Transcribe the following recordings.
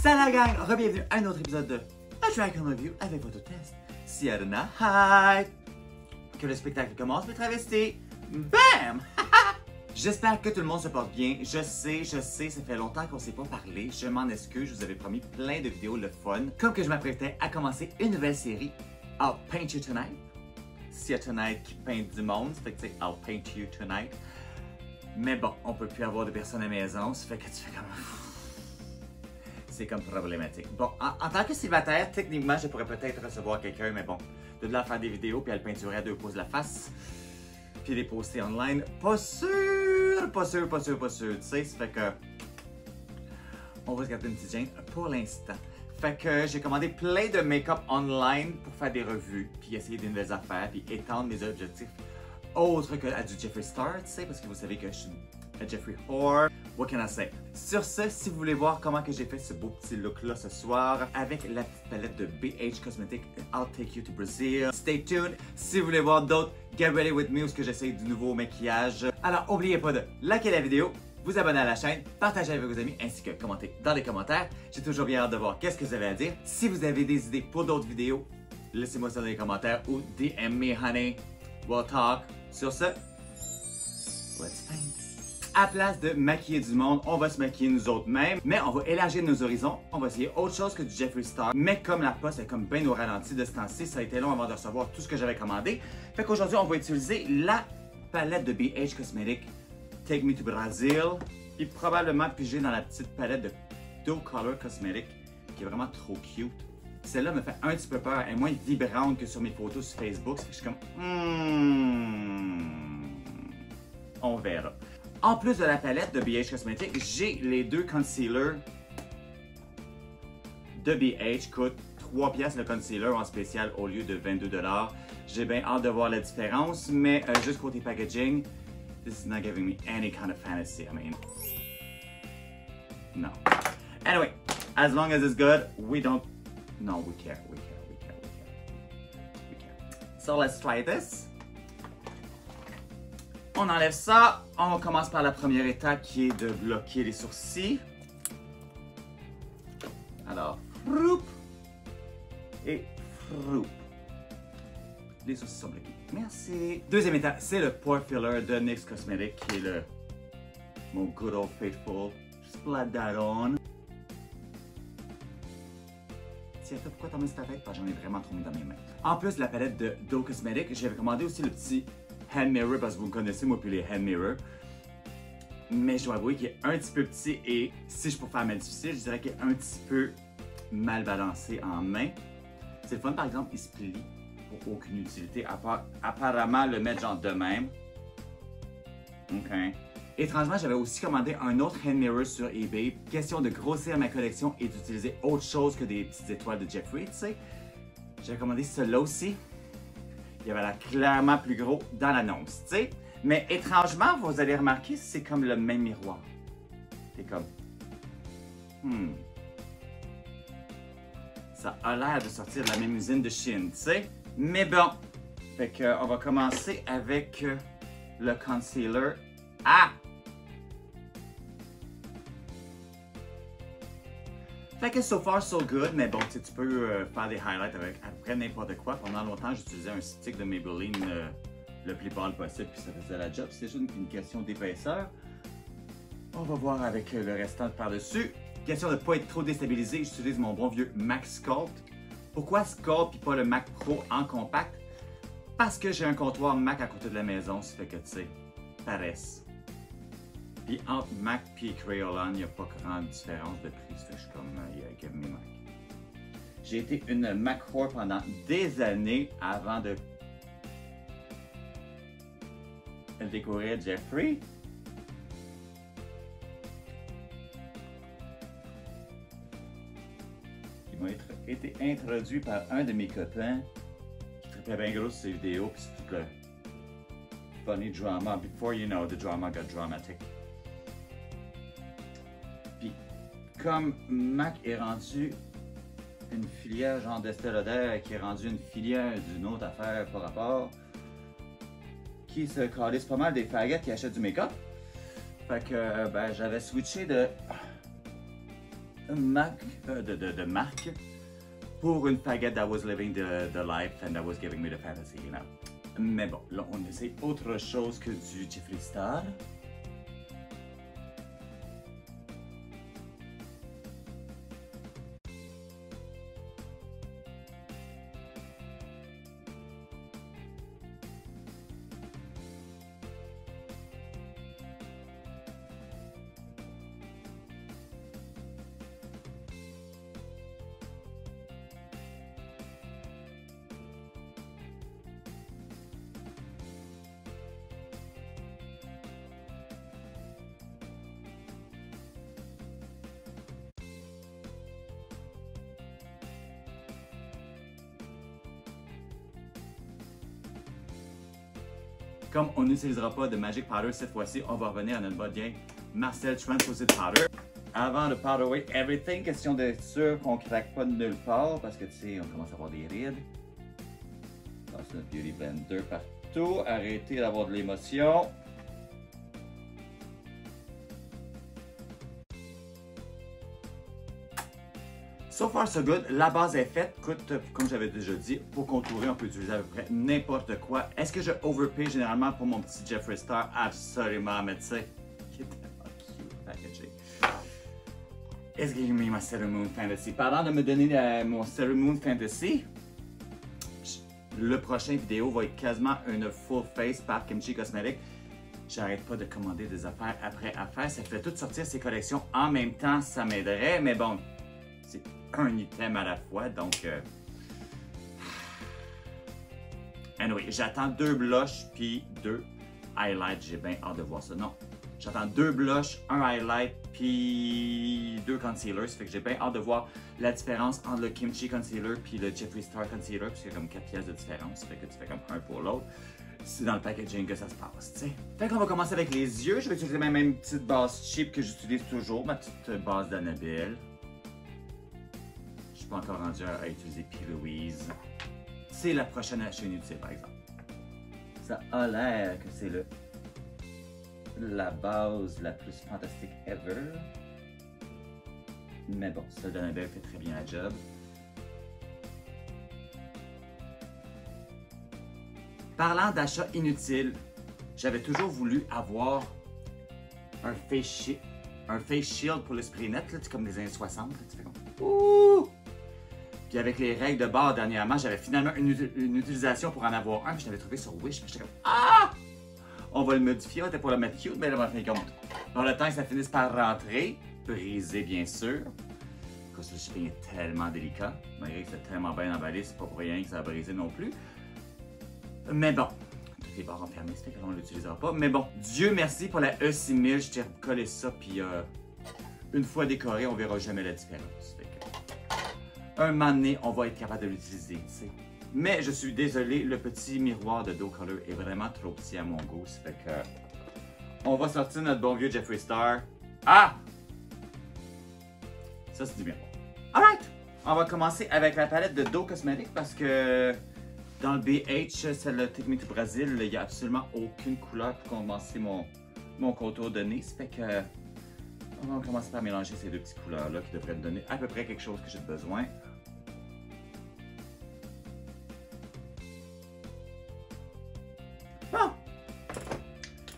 Salut la gang, re-bienvenue à un autre épisode de A Dragon Review avec votre test Sierra Hype. Que le spectacle commence, mes travestis. Bam! J'espère que tout le monde se porte bien. Je sais, ça fait longtemps qu'on ne s'est pas parlé. Je m'en excuse, je vous avais promis plein de vidéos le fun. Comme que je m'apprêtais à commencer une nouvelle série, I'll Paint You Tonight. Sia Tonight qui peint du monde, ça fait que tu sais, I'll Paint You Tonight. Mais bon, on peut plus avoir de personnes à la maison, ça fait que tu fais comme... C'est comme problématique. Bon, en tant que célibataire, techniquement, je pourrais peut-être recevoir quelqu'un, mais bon, de là faire des vidéos, puis elle peinturer à 2 pouces la face, puis les poster online, pas sûr, tu sais, ça fait que... On va se garder une petite gêne pour l'instant. Fait que j'ai commandé plein de make-up online pour faire des revues, puis essayer des nouvelles affaires, puis étendre mes objectifs autres que à du Jeffree Star, tu sais, parce que vous savez que je suis un Jeffree whore. What can I say? Sur ce, si vous voulez voir comment que j'ai fait ce beau petit look-là ce soir, avec la petite palette de BH Cosmetics, I'll Take You to Brazil. Stay tuned. Si vous voulez voir d'autres, get ready with me, où que j'essaye du nouveau maquillage. Alors, n'oubliez pas de liker la vidéo, vous abonner à la chaîne, partager avec vos amis, ainsi que commenter dans les commentaires. J'ai toujours bien hâte de voir qu'est-ce que vous avez à dire. Si vous avez des idées pour d'autres vidéos, laissez-moi ça dans les commentaires ou DM me, honey. We'll talk. Sur ce, let's paint. À place de maquiller du monde, on va se maquiller nous autres mêmes, mais on va élargir nos horizons. On va essayer autre chose que du Jeffree Star. Mais comme la poste est comme bien au ralenti de ce temps-ci, ça a été long avant de recevoir tout ce que j'avais commandé. Fait qu'aujourd'hui, on va utiliser la palette de BH Cosmetics Take Me to Brazil. Puis probablement piger dans la petite palette de Doe Color Cosmetics, qui est vraiment trop cute. Celle-là me fait un petit peu peur. Elle est moins vibrante que sur mes photos sur Facebook. Je suis comme... On verra. En plus de la palette de BH Cosmetics, j'ai les 2 concealers de BH. Coûte 3 piastres le concealer en spécial au lieu de 22 $. J'ai bien hâte de voir la différence, mais juste côté packaging, this is not giving me any kind of fantasy. I mean, no. Anyway, as long as it's good, we don't... No, we care. So let's try this. On enlève ça. On commence par la première étape qui est de bloquer les sourcils. Alors, froup et froup. Les sourcils sont bloqués. Merci. Deuxième étape, c'est le pore filler de NYX Cosmetics qui est mon good old faithful splat that on. Tiens, pourquoi t'en mets sur ta tête? Parce que j'en ai vraiment trop mis dans mes mains. En plus de la palette de Doe Cosmetics, j'avais commandé aussi le petit hand mirror parce que vous me connaissez, moi, puis les hand mirrors. Mais je dois avouer qu'il est un petit peu petit et si je peux faire mal difficile, je dirais qu'il est un petit peu mal balancé en main. C'est le fun, par exemple, il se plie pour aucune utilité, à part apparemment le mettre genre de même. OK. Étrangement, j'avais aussi commandé un autre hand mirror sur eBay. Question de grossir ma collection et d'utiliser autre chose que des petites étoiles de Jeffree, tu sais. J'avais commandé celui-là aussi. Il avait l'air clairement plus gros dans l'annonce, tu sais. Mais étrangement, vous allez remarquer, c'est comme le même miroir. C'est comme... Ça a l'air de sortir de la même usine de Chine, tu sais. Mais bon, fait que, on va commencer avec le concealer. Ah! Fait que so far so good, mais bon, tu peux faire des highlights avec à peu près n'importe quoi. Pendant longtemps, j'utilisais un stick de Maybelline le plus pâle possible, puis ça faisait la job. C'est juste une question d'épaisseur. On va voir avec le restant par-dessus. Question de ne pas être trop déstabilisé, j'utilise mon bon vieux MAC Sculpt. Pourquoi Sculpt et pas le MAC Pro en compact? Parce que j'ai un comptoir MAC à côté de la maison, ça fait que, tu sais, paresse. Puis entre MAC et Crayolan, il n'y a pas grande différence de prix. Ça fait que je suis comme, give me Mac. J'ai été une Mac whore pendant des années avant de découvrir Jeffree. Qui m'a été introduit par un de mes copains qui trippait bien gros sur ses vidéos. Puis c'est tout le funny drama. Before you know, the drama got dramatic. Comme MAC est rendu une filière genre d'Estée Lauder qui est rendu une filière d'une autre affaire par rapport, qui se calisse pas mal des faguettes qui achètent du make-up. Fait que ben, j'avais switché de marque pour une fagette that was living the life and that was giving me the fantasy, you know. Mais bon, là, on essaie autre chose que du Jeffree Star. Comme on n'utilisera pas de Magic Powder cette fois-ci, on va revenir à notre bonne vieille Marcel Translucid Powder. Avant de powder away everything, question d'être sûr qu'on ne craque pas de nulle part parce que tu sais, on commence à avoir des rides. Passe notre Beauty Blender partout. Arrêtez d'avoir de l'émotion. So far so good, la base est faite. Écoute, comme j'avais déjà dit, pour contourer, on peut utiliser à peu près n'importe quoi. Est-ce que je overpay généralement pour mon petit Jeffree Star? Absolument, mais tu sais, il est tellement cute packaging. It's giving me my Sailor Moon Fantasy. Parlant de me donner mon Sailor Moon Fantasy, le prochain vidéo va être quasiment une full face par Kimchi Cosmetics. J'arrête pas de commander des affaires après affaires. Ça fait tout sortir ces collections en même temps, ça m'aiderait, mais bon, c'est un item à la fois, donc... Anyway, j'attends 2 blushs puis 2 highlights. J'ai bien hâte de voir ça. Non, j'attends 2 blushs, un highlight puis 2 concealers. Ça fait que j'ai bien hâte de voir la différence entre le Kimchi Concealer puis le Jeffree Star Concealer, puis il y a comme 4 pièces de différence. Ça fait que tu fais comme un pour l'autre. C'est dans le packaging que ça se passe, tu sais. Fait qu'on va commencer avec les yeux. Je vais utiliser ma même petite base cheap que j'utilise toujours, ma petite base d'Annabelle. Je suis pas encore rendu à utiliser P. Louise. C'est la prochaine achat inutile, par exemple. Ça a l'air que c'est la base la plus fantastique ever. Mais bon, celle d'Annabelle fait très bien la job. Parlant d'achats inutiles, j'avais toujours voulu avoir un face shield pour le spray net, là, comme des années 60. Là, tu fais comme ouh! Puis avec les règles de bord dernièrement, j'avais finalement une utilisation pour en avoir un. Je l'avais trouvé sur Wish. J'étais comme ah! On va le modifier, on était pour le mettre cute, mais là, on va faire compte. Dans le temps que ça finisse par rentrer, brisé bien sûr. Parce que le shipping est tellement délicat. Malgré que c'est tellement bien emballé, c'est pas pour rien que ça a brisé non plus. Mais bon, toutes les barres enfermées, ça fait qu'on ne l'utilisera pas. Mais bon, Dieu merci pour la E6000. Je t'ai recollé ça, puis une fois décoré, on verra jamais la différence. Fait que, un moment donné, on va être capable de l'utiliser, tu sais. Mais je suis désolé, le petit miroir de Doe Color est vraiment trop petit à mon goût. Ça fait que on va sortir notre bon vieux Jeffree Star. Ah! Ça, c'est du miroir. Alright! On va commencer avec la palette de Doe Cosmetics parce que dans le BH, c'est le Take Me to Brazil, il n'y a absolument aucune couleur pour commencer mon contour de nez. Ça fait que on va commencer par mélanger ces deux petites couleurs-là qui devraient me donner à peu près quelque chose que j'ai besoin. Bon!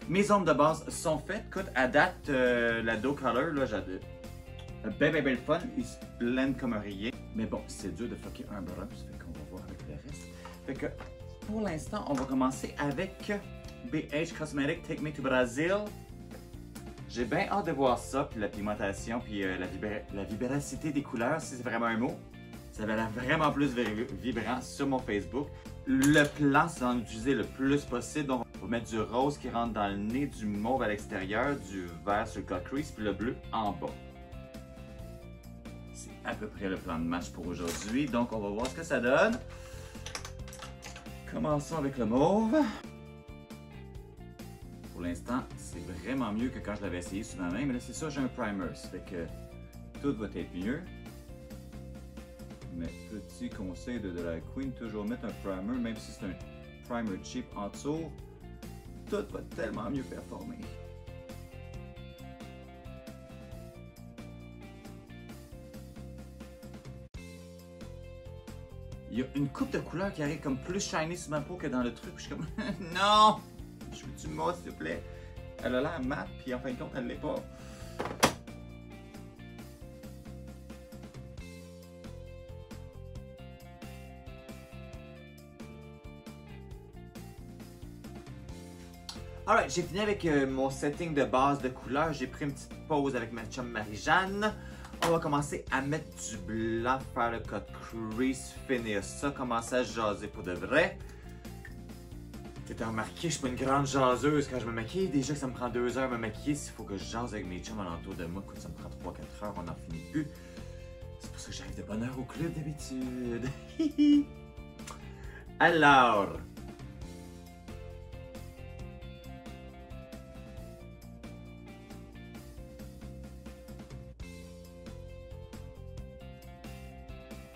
Mes ombres de base sont faites. Écoute, à date, la Doe Color, là, j'ai belle fun. Il se blende comme un rayé. Mais bon, c'est dur de fucker un brun, ça fait qu'on va voir avec le reste. Fait que, pour l'instant, on va commencer avec BH Cosmetics Take Me to Brazil. J'ai bien hâte de voir ça, puis la pigmentation, puis la vibratité des couleurs, si c'est vraiment un mot. Ça va l'air vraiment plus vibrant sur mon Facebook. Le plan, c'est d'en utiliser le plus possible. Donc, on va mettre du rose qui rentre dans le nez, du mauve à l'extérieur, du vert sur le cut crease, puis le bleu en bas. C'est à peu près le plan de match pour aujourd'hui. Donc, on va voir ce que ça donne. Commençons avec le mauve. Pour l'instant, c'est vraiment mieux que quand je l'avais essayé sur ma main. Mais là, c'est ça, j'ai un primer. Ça fait que tout va être mieux. Mais petit conseil de la Queen, toujours mettre un primer, même si c'est un primer cheap en dessous. Tout va tellement mieux performer. il y a une coupe de couleurs qui arrive comme plus shiny sur ma peau que dans le truc. Puis je suis comme, non! Je veux du mousse, s'il te plaît. Elle a l'air mat, puis en fin de compte, elle l'est pas. Alright, j'ai fini avec mon setting de base de couleurs. J'ai pris une petite pause avec ma chum Marie-Jeanne. On va commencer à mettre du blanc, faire le cut crease, finir ça, commencer à jaser pour de vrai. T'as remarqué, je suis pas une grande jaseuse quand je me maquille. Déjà que ça me prend 2 heures à me maquiller, s'il faut que je jase avec mes chums alentour de moi, écoute, ça me prend 3-4 heures, on n'en finit plus. C'est pour ça que j'arrive de bonne heure au club d'habitude. Alors...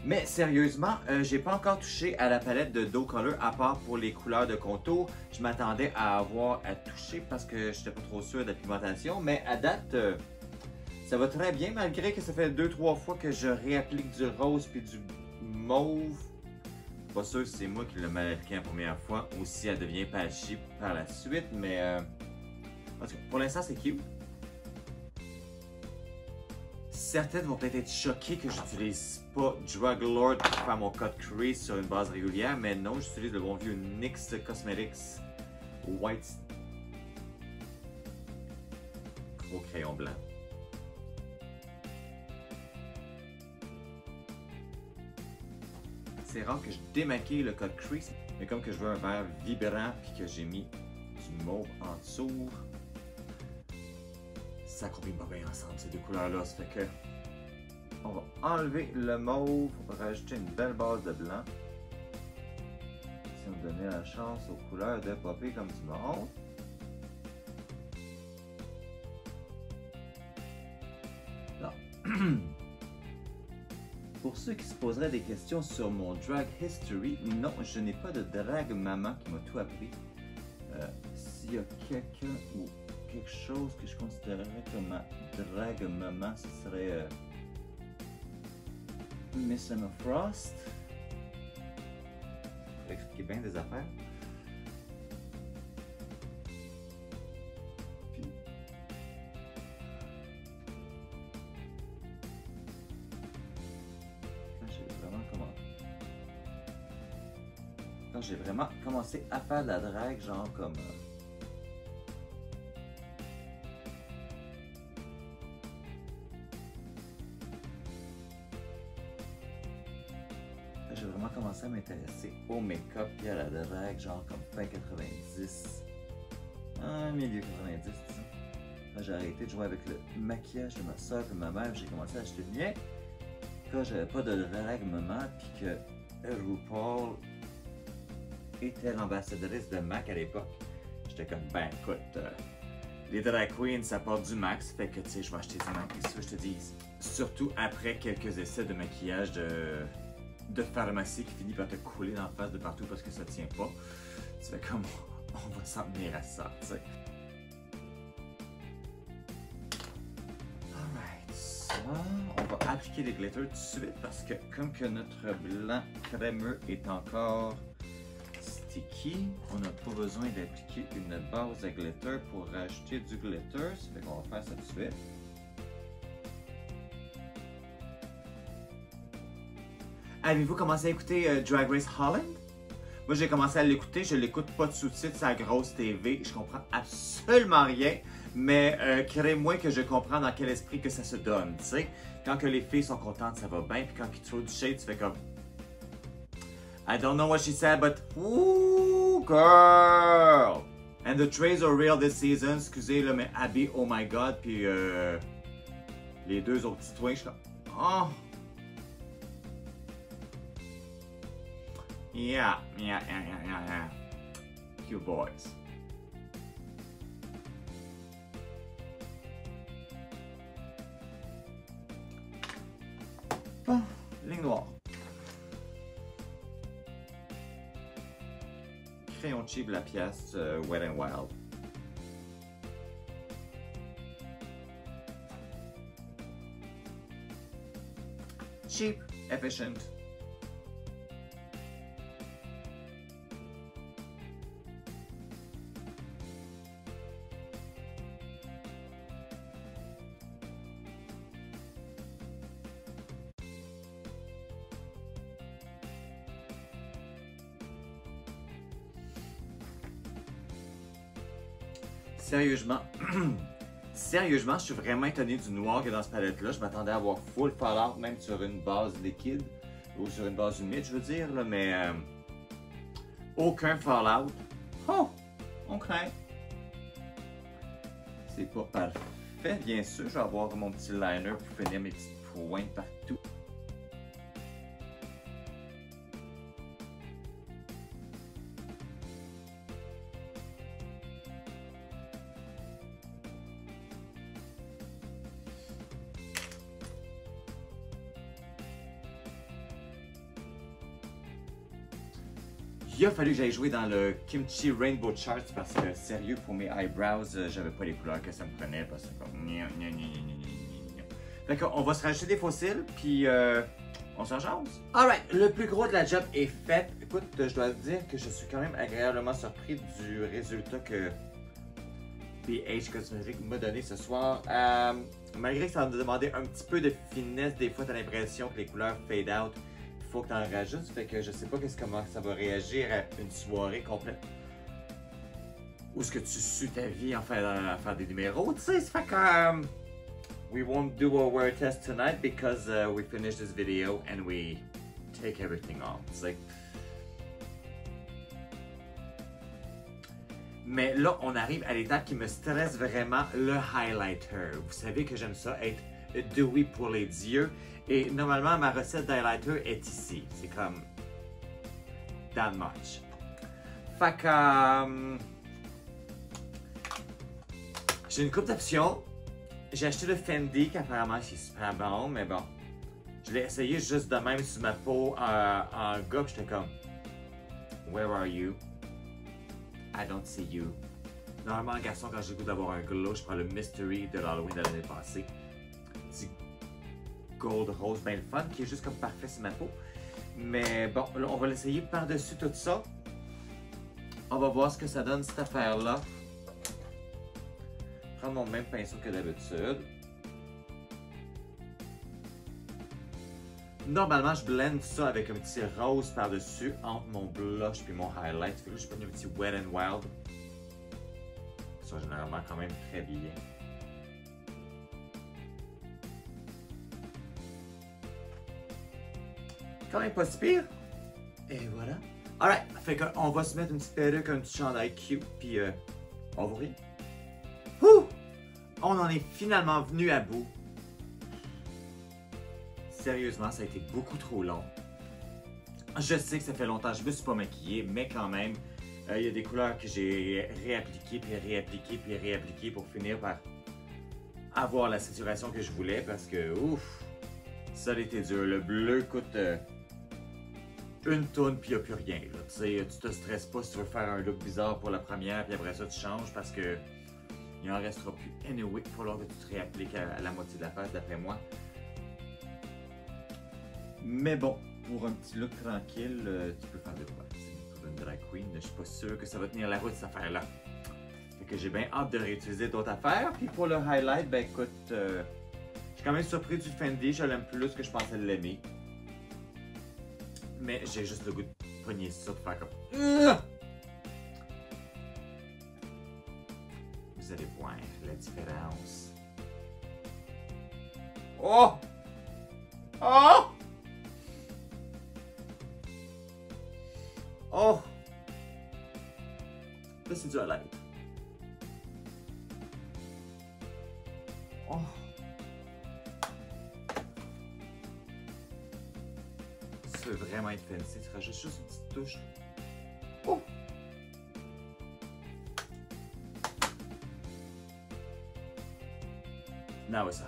Mais sérieusement, j'ai pas encore touché à la palette de Doe Color à part pour les couleurs de contour. Je m'attendais à avoir à toucher parce que j'étais pas trop sûr de la pigmentation. Mais à date, ça va très bien malgré que ça fait 2-3 fois que je réapplique du rose puis du mauve. Pas sûr si c'est moi qui l'ai mal appliqué la première fois ou si elle devient patchy par la suite. Mais en tout cas, pour l'instant, c'est cute. Certaines vont peut-être être choquées que j'utilise pas Drug Lord pour faire mon cut crease sur une base régulière, mais non, j'utilise le bon vieux NYX Cosmetics White gros crayon blanc. C'est rare que je démaquille le cut crease, mais comme que je veux un vert vibrant puis que j'ai mis du mauve en dessous, ça combine pas bien ensemble ces deux couleurs-là, ça fait que on va enlever le mauve pour rajouter une belle base de blanc. Si on donnait la chance aux couleurs de popper comme du monde. Non. Pour ceux qui se poseraient des questions sur mon drag history, non, je n'ai pas de drag maman qui m'a tout appris. S'il y a quelqu'un ou quelque chose que je considérerais comme ma drag maman, ce serait Miss Emma Frost. Pour expliquer bien des affaires. Puis, quand j'ai vraiment commencé à faire de la drague, genre comme j'ai vraiment commencé à m'intéresser au make-up et à la drague, genre comme fin 90, milieu 90, disons. Quand j'ai arrêté de jouer avec le maquillage de ma soeur et de ma mère, j'ai commencé à acheter le mien. Quand j'avais pas de drague maman, puis que RuPaul était l'ambassadrice de MAC à l'époque, j'étais comme, ben écoute, les drag queens, ça porte du max, fait que tu sais, je vais acheter du MAC, et ça, je te dis, surtout après quelques essais de maquillage de pharmacie qui finit par te couler dans la face de partout parce que ça tient pas. Tu fais comme, on va s'en tenir à ça, tu sais. Alright, ça, on va appliquer les glitters tout de suite parce que comme que notre blanc crémeux est encore sticky, on n'a pas besoin d'appliquer une base à glitter pour rajouter du glitter. Ça fait qu'on va faire ça tout de suite. Avez-vous commencé à écouter Drag Race Holland? Moi, j'ai commencé à l'écouter. Je l'écoute pas de sous-titres sur la grosse TV. Je comprends absolument rien. Mais créez-moi que je comprends dans quel esprit que ça se donne. Tu sais, quand que les filles sont contentes, ça va bien. Puis quand ils trouvent du shade, tu fais comme... I don't know what she said, but... Ooh, girl! And the trays are real this season. Excusez, là, mais Abby, oh my god. Puis les deux autres petits twins, je suis comme... Oh! Yeah. Cute boys. Bon, ligne noire. Crayon cheap la pièce Wet n Wild. Cheap, efficient. Sérieusement, sérieusement, je suis vraiment étonné du noir qu'il y a dans cette palette-là. Je m'attendais à avoir full Fallout, même sur une base liquide, ou sur une base humide, je veux dire, là, mais aucun Fallout. Oh, ok. C'est pas parfait, bien sûr. Je vais avoir mon petit liner pour finir mes petites pointes partout. Il a fallu que j'aille jouer dans le Kimchi Rainbow Charts parce que, sérieux, pour mes eyebrows, j'avais pas les couleurs que ça me prenait parce que c'est comme... Fait qu'on va se rajouter des fossiles, puis on s'en jase. Alright, le plus gros de la job est fait. Écoute, je dois dire que je suis quand même agréablement surpris du résultat que BH Cosmetics m'a donné ce soir. Malgré que ça m'a demandé un petit peu de finesse, des fois t'as l'impression que les couleurs fade out. Faut que t'en rajoutes, fait que je sais pas comment ça va réagir à une soirée complète où est-ce que tu sues ta vie en faire des numéros, tu sais, ça fait que we won't do a wear test tonight because we finish this video and we take everything off, tu sais. Mais là, on arrive à l'étape qui me stresse vraiment, le highlighter. Vous savez que j'aime ça être dewy pour les yeux. Et normalement, ma recette d'highlighter est ici. C'est comme that much. Fait que j'ai une couple d'options. J'ai acheté le Fendi qui apparemment c'est super bon, mais bon. Je l'ai essayé juste de même sur ma peau en gars, j'étais comme where are you? I don't see you. Normalement, garçon, quand j'ai le goût d'avoir un glow, je prends le Mystery de l'Halloween de l'année passée. Gold rose bien le fun, qui est juste comme parfait sur ma peau. Mais bon, là, on va l'essayer par-dessus tout ça. On va voir ce que ça donne, cette affaire-là. Prendre mon même pinceau que d'habitude. Normalement, je blende ça avec un petit rose par-dessus entre mon blush puis mon highlight. Fait que là, je prends un petit Wet n Wild. Ça, généralement, quand même très bien. Quand même pas si pire. Et voilà. Alright, fait qu'on va se mettre une petite perruque, un petit chandail cute, puis on va rire. Ouh! On en est finalement venu à bout. Sérieusement, ça a été beaucoup trop long. Je sais que ça fait longtemps que je me suis pas maquillée, mais quand même, il y a des couleurs que j'ai réappliquées, puis réappliquées, puis réappliquées pour finir par avoir la saturation que je voulais parce que, ouf, ça a été dur. Le bleu coûte une toune puis il n'y a plus rien. Là. Tu te stresses pas si tu veux faire un look bizarre pour la première puis après ça tu changes parce que il en restera plus. Anyway, il va falloir que tu te réappliques à la moitié de la face d'après moi. Mais bon, pour un petit look tranquille, tu peux faire de quoi. Pour une drag queen, je suis pas sûr que ça va tenir la route cette affaire-là. Fait que j'ai bien hâte de réutiliser d'autres affaires. Puis pour le highlight, ben écoute, je suis quand même surpris du Fendi, je l'aime plus que je pensais l'aimer. Mais j'ai juste le goût de pogner ça pour faire comme... Vous allez voir la différence. Oh! Oh! Oh! Là, c'est du highlight. Oh! Tu veux vraiment être fancy, tu rajoutes juste une petite touche. Oh! Now it's a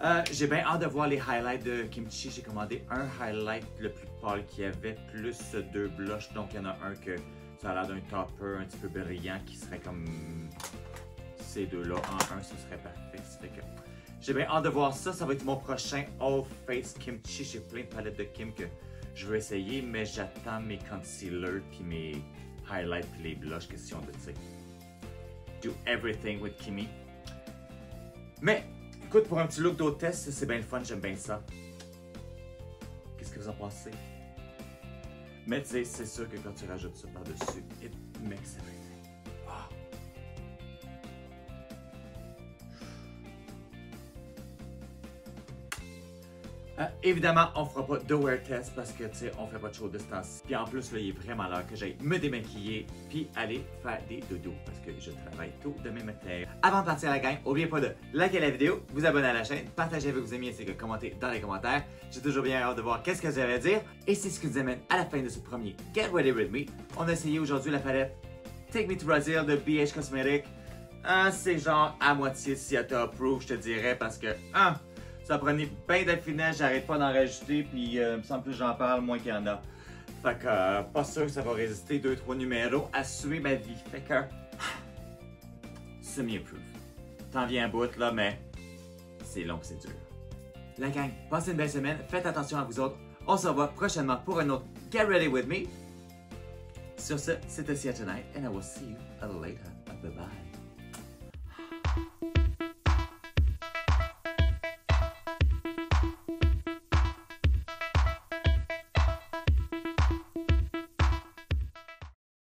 highlight. J'ai bien hâte de voir les highlights de Kimchi. J'ai commandé un highlight le plus pâle qu'il y avait, plus deux blushs. Donc il y en a un que ça a l'air d'un topper un petit peu brillant qui serait comme ces deux-là en un, ce serait parfait. Ça fait que j'ai bien hâte de voir ça. Ça va être mon prochain All Face Kimchi. J'ai plein de palettes de Kim que je veux essayer, mais j'attends mes concealers puis mes highlights puis les blushs, question de, tu sais, do everything with Kimi. Mais, écoute, pour un petit look d'hôtesse, c'est bien le fun, j'aime bien ça. Qu'est-ce que vous en pensez? Mais tu sais, c'est sûr que quand tu rajoutes ça par-dessus, it makes everything. Oh. Évidemment, on fera pas de wear test parce que, tu sais, on fait pas de show de ce temps-ci. Puis en plus, là, il est vraiment l'heure que j'aille me démaquiller puis aller faire des dodos parce que je travaille tôt demain matin. Avant de partir à la gang, n'oubliez pas de liker la vidéo, vous abonner à la chaîne, partager avec vos amis ainsi que commenter dans les commentaires. J'ai toujours bien hâte de voir qu'est-ce que vous avez à dire. Et c'est ce qui nous amène à la fin de ce premier Get Ready With Me. On a essayé aujourd'hui la palette Take Me to Brazil de BH Cosmetics. C'est genre à moitié Ciata Approved, je te dirais, parce que ça prenait bien d'affinage, j'arrête pas d'en rajouter, puis il me semble plus j'en parle, moins qu'il y en a. Fait que pas sûr que ça va résister 2-3 numéros à suer ma vie. Fait que semi-approved. T'en viens à bout là, mais c'est long, c'est dur. La gang, passez une belle semaine, faites attention à vous autres. On se revoit prochainement pour un autre Get Ready With Me. Sur ce, c'était See You Tonight, and I will see you later. Bye bye.